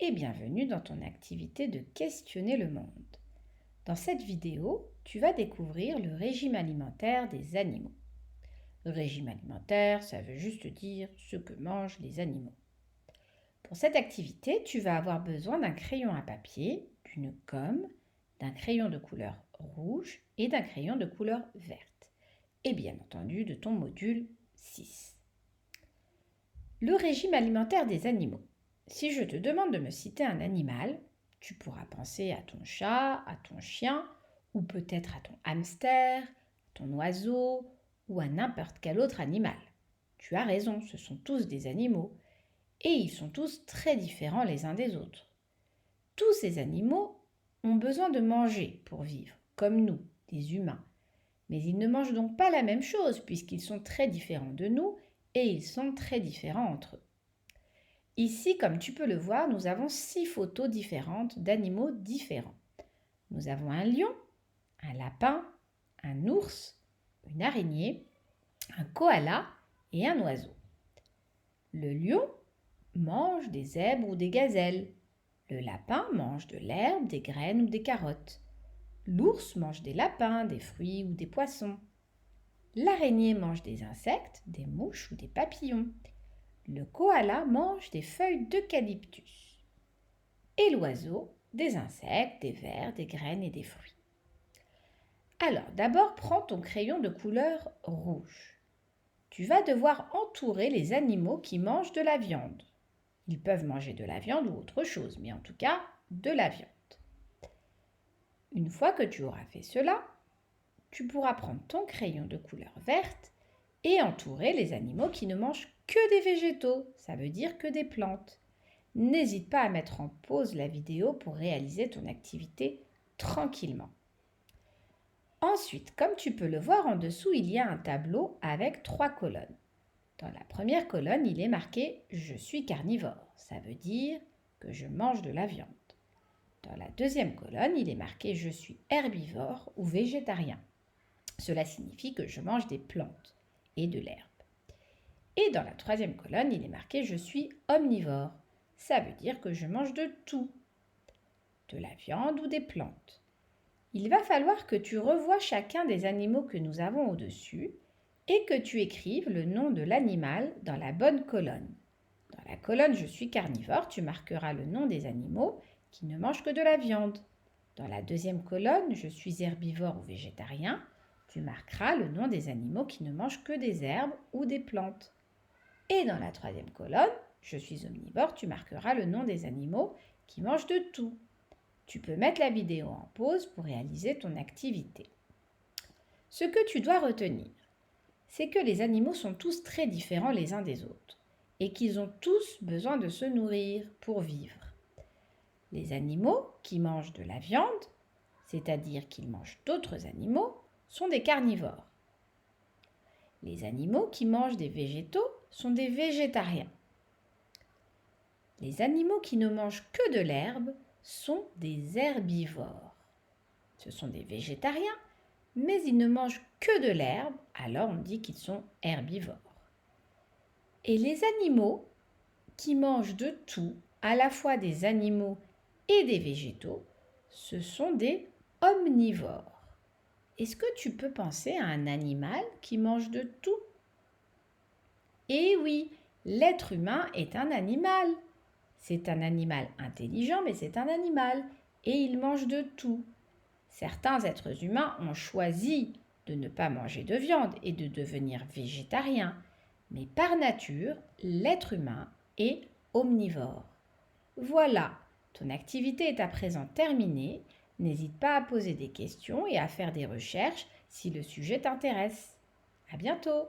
et bienvenue dans ton activité de questionner le monde. Dans cette vidéo, tu vas découvrir le régime alimentaire des animaux. Régime alimentaire, ça veut juste dire ce que mangent les animaux. Pour cette activité, tu vas avoir besoin d'un crayon à papier, d'une gomme, d'un crayon de couleur rouge et d'un crayon de couleur verte. Et bien entendu de ton module 6. Le régime alimentaire des animaux. Si je te demande de me citer un animal, tu pourras penser à ton chat, à ton chien, ou peut-être à ton hamster, à ton oiseau, ou à n'importe quel autre animal. Tu as raison, ce sont tous des animaux, et ils sont tous très différents les uns des autres. Tous ces animaux ont besoin de manger pour vivre, comme nous, des humains. Mais ils ne mangent donc pas la même chose, puisqu'ils sont très différents de nous, et ils sont très différents entre eux. Ici, comme tu peux le voir, nous avons 6 photos différentes d'animaux différents. Nous avons un lion, un lapin, un ours, une araignée, un koala et un oiseau. Le lion mange des zèbres ou des gazelles. Le lapin mange de l'herbe, des graines ou des carottes. L'ours mange des lapins, des fruits ou des poissons. L'araignée mange des insectes, des mouches ou des papillons. Le koala mange des feuilles d'eucalyptus. Et l'oiseau, des insectes, des vers, des graines et des fruits. Alors, d'abord, prends ton crayon de couleur rouge. Tu vas devoir entourer les animaux qui mangent de la viande. Ils peuvent manger de la viande ou autre chose, mais en tout cas, de la viande. Une fois que tu auras fait cela, tu pourras prendre ton crayon de couleur verte et entourer les animaux qui ne mangent que des végétaux, ça veut dire que des plantes. N'hésite pas à mettre en pause la vidéo pour réaliser ton activité tranquillement. Ensuite, comme tu peux le voir en dessous, il y a un tableau avec 3 colonnes. Dans la première colonne, il est marqué « Je suis carnivore », ça veut dire que je mange de la viande. Dans la deuxième colonne, il est marqué « Je suis herbivore ou végétarien ». Cela signifie que je mange des plantes et de l'herbe. Et dans la troisième colonne, il est marqué « Je suis omnivore ». Ça veut dire que je mange de tout, de la viande ou des plantes. Il va falloir que tu revoies chacun des animaux que nous avons au-dessus et que tu écrives le nom de l'animal dans la bonne colonne. Dans la colonne « Je suis carnivore », tu marqueras le nom des animaux qui ne mangent que de la viande. Dans la deuxième colonne « Je suis herbivore ou végétarien », tu marqueras le nom des animaux qui ne mangent que des herbes ou des plantes. Et dans la troisième colonne, je suis omnivore, tu marqueras le nom des animaux qui mangent de tout. Tu peux mettre la vidéo en pause pour réaliser ton activité. Ce que tu dois retenir, c'est que les animaux sont tous très différents les uns des autres et qu'ils ont tous besoin de se nourrir pour vivre. Les animaux qui mangent de la viande, c'est-à-dire qu'ils mangent d'autres animaux, sont des carnivores. Les animaux qui mangent des végétaux sont des végétariens. Les animaux qui ne mangent que de l'herbe sont des herbivores. Ce sont des végétariens, mais ils ne mangent que de l'herbe, alors on dit qu'ils sont herbivores. Et les animaux qui mangent de tout, à la fois des animaux et des végétaux, ce sont des omnivores. Est-ce que tu peux penser à un animal qui mange de tout? Eh oui, l'être humain est un animal. C'est un animal intelligent, mais c'est un animal et il mange de tout. Certains êtres humains ont choisi de ne pas manger de viande et de devenir végétariens, mais par nature, l'être humain est omnivore. Voilà, ton activité est à présent terminée. N'hésite pas à poser des questions et à faire des recherches si le sujet t'intéresse. À bientôt!